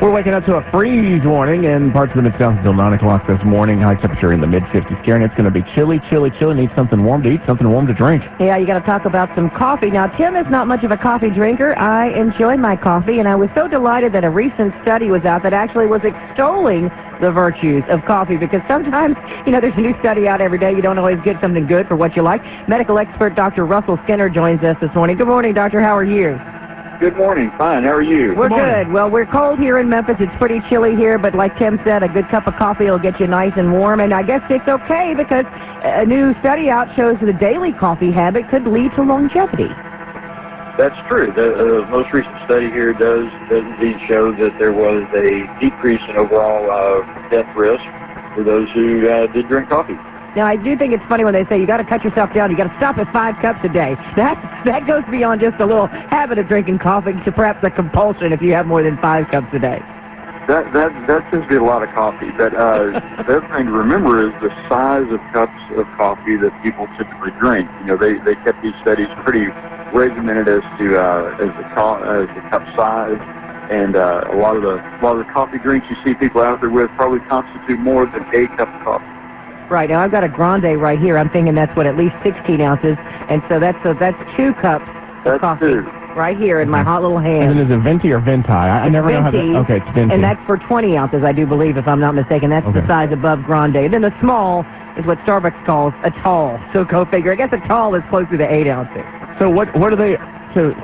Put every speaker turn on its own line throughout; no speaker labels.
we're waking up to a freeze warning in parts of the Mid-South until 9 o'clock this morning. High temperature in the mid-50s. Karen, it's going to be chilly. Need something warm to eat, something warm to drink.
Yeah, you got to talk about some coffee. Now, Tim is not much of a coffee drinker. I enjoy my coffee, and I was so delighted that a recent study was out that actually was extolling the virtues of coffee, because sometimes, there's a new study out every day. You don't always get something good for what you like. Medical expert Dr. Russell Skinner joins us this morning. Good morning, Doctor. How are you?
Good morning. Fine. How are you?
We're good. Well, we're cold here in Memphis. It's pretty chilly here, but like Tim said, a good cup of coffee will get you nice and warm. And I guess it's okay because a new study out shows that a daily coffee habit could lead to longevity.
That's true. The most recent study here does indeed show that there was a decrease in overall death risk for those who did drink coffee.
Now, I do think it's funny when they say you got to cut yourself down. You got to stop at 5 cups a day. That goes beyond just a little habit of drinking coffee to perhaps a compulsion if you have more than 5 cups a day.
That seems to be a lot of coffee. But the other thing to remember is the size of cups of coffee that people typically drink. They kept these studies pretty regimented as to the cup size. And a lot of the coffee drinks you see people out there with probably constitute more than a cup of coffee.
Right. Now, I've got a grande right here. I'm thinking that's at least 16 ounces. And so that's 2 cups of coffee.
Two.
Right here in my hot little hand.
And then is it venti or venti? I never know how to... Okay, it's venti.
And that's for 20 ounces, I do believe, if I'm not mistaken. That's the size above grande. And then the small is what Starbucks calls a tall. So go figure. I guess a tall is closer to 8 ounces.
So what are they... So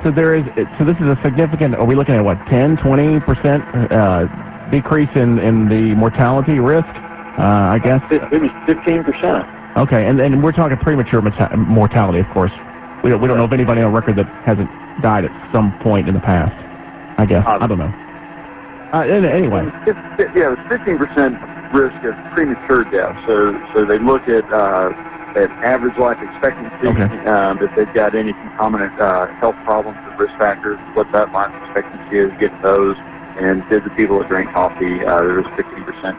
this is a significant... Are we looking at, 10, 20% decrease in the mortality risk? I guess
it was 15%.
Okay, and we're talking premature mortality, of course. We don't know of anybody on record that hasn't died at some point in the past. I guess I don't know. Anyway,
it was 15% risk of premature death. So they look at average life expectancy. If they've got any concomitant health problems or risk factors, what that life expectancy is, get those. And did the people that drank coffee, there was 15%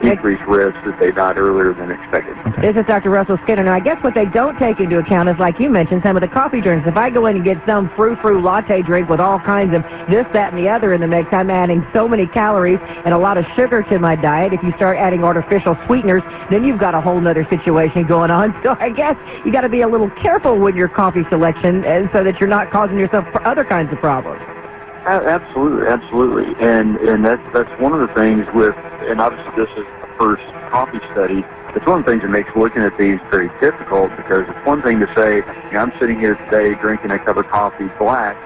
increased risk that they died earlier than expected.
This is Dr. Russell Skinner. Now, I guess what they don't take into account is, like you mentioned, some of the coffee drinks. If I go in and get some frou-frou latte drink with all kinds of this, that, and the other in the mix, I'm adding so many calories and a lot of sugar to my diet. If you start adding artificial sweeteners, then you've got a whole other situation going on. So I guess you got to be a little careful with your coffee selection so that you're not causing yourself other kinds of problems.
Absolutely. And that's one of the things with, and obviously this is the first coffee study, it's one of the things that makes looking at these very difficult, because it's one thing to say, I'm sitting here today drinking a cup of coffee black,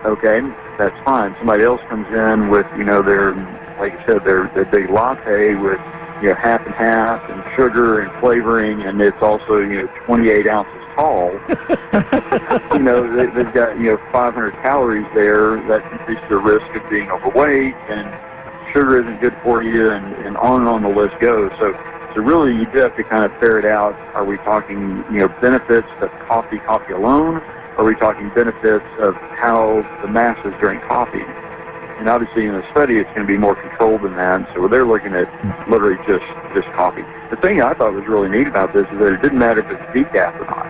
okay, that's fine. Somebody else comes in with, their, like you said, their big latte with, half and half and sugar and flavoring, and it's also, 28 ounces tall. They've got, 500 calories there. That increases the risk of being overweight, and sugar isn't good for you, and on the list goes. So really you do have to kind of ferret out, are we talking, benefits of coffee alone? Or are we talking benefits of how the masses drink coffee? And obviously in the study it's going to be more controlled than that, so they're looking at literally just coffee. The thing I thought was really neat about this is that it didn't matter if it's decaf or not.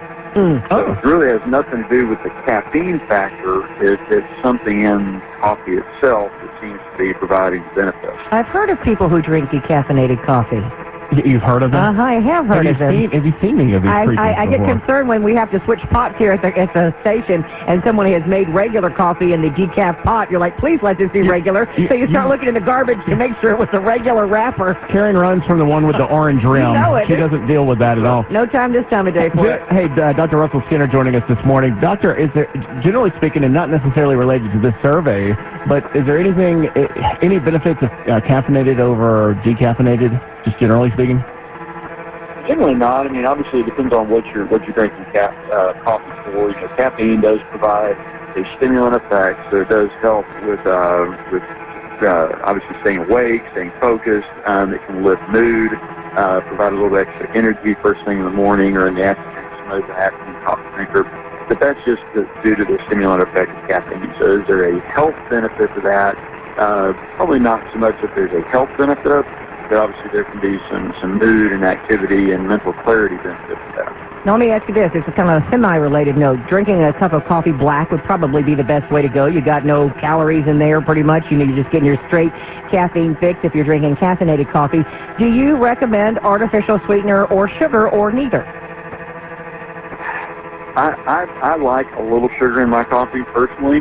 So it really has nothing to do with the caffeine factor. It's something in coffee itself that seems to be providing benefits.
I've heard of people who drink decaffeinated coffee.
You've heard of them?
I have heard of them.
Have you seen any of these creatures
I get concerned when we have to switch pots here at the station, and someone has made regular coffee in the decaf pot. You're like, please let this be regular. So you start looking in the garbage to make sure it was a regular wrapper.
Karen runs from the one with the orange rim. She doesn't deal with that at all.
No time this time of day for it.
Hey, Dr. Russell Skinner joining us this morning. Doctor, is there, generally speaking, and not necessarily related to this survey, but is there any benefits of caffeinated over decaffeinated, just generally speaking?
Generally not. I mean, obviously it depends on what you're drinking coffee for. Caffeine does provide a stimulant effect, so it does help with obviously staying awake, staying focused. It can lift mood, provide a little extra energy first thing in the morning or in the afternoon. Somebody's an afternoon coffee drinker, but that's just due to the stimulant effect of caffeine. So is there a health benefit to that? Probably not so much that there's a health benefit, but obviously there can be some mood and activity and mental clarity benefits to that.
Now, let me ask you this. It's a kind of a semi-related note. Drinking a cup of coffee black would probably be the best way to go. You got no calories in there pretty much. You're just getting your straight caffeine fix if you're drinking caffeinated coffee. Do you recommend artificial sweetener or sugar or neither?
I like a little sugar in my coffee personally.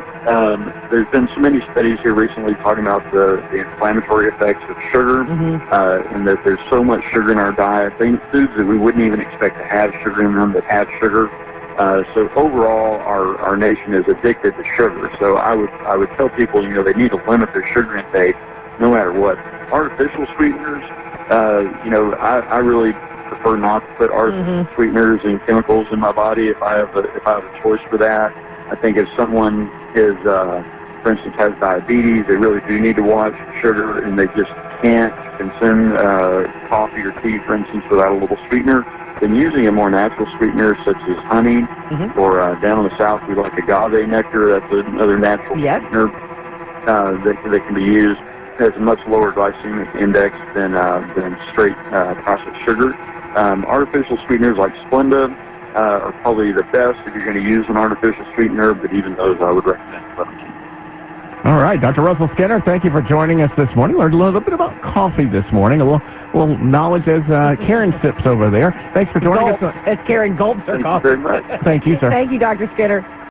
There's been so many studies here recently talking about the inflammatory effects of sugar, and that there's so much sugar in our diet, foods that we wouldn't even expect to have sugar in them that have sugar. So overall, our nation is addicted to sugar. So I would tell people, they need to limit their sugar intake no matter what. Artificial sweeteners, I really prefer not to put artificial sweeteners and chemicals in my body if I have a choice for that. I think if someone is, for instance, has diabetes, they really do need to watch sugar, and they just can't consume coffee or tea, for instance, without a little sweetener. Then using a more natural sweetener such as honey, or down in the south we like agave nectar. That's another natural sweetener that can be used. It has a much lower glycemic index than straight processed sugar. Artificial sweeteners like Splenda are probably the best if you're going to use an artificial sweetener, but even those I would recommend.
All right, Dr. Russell Skinner, thank you for joining us this morning. Learned a little bit about coffee this morning, a little knowledge as Karen sips over there. Thanks for joining us.
As Karen gulps her coffee.
Thank you very much.
Thank you, sir.
Thank you, Dr. Skinner.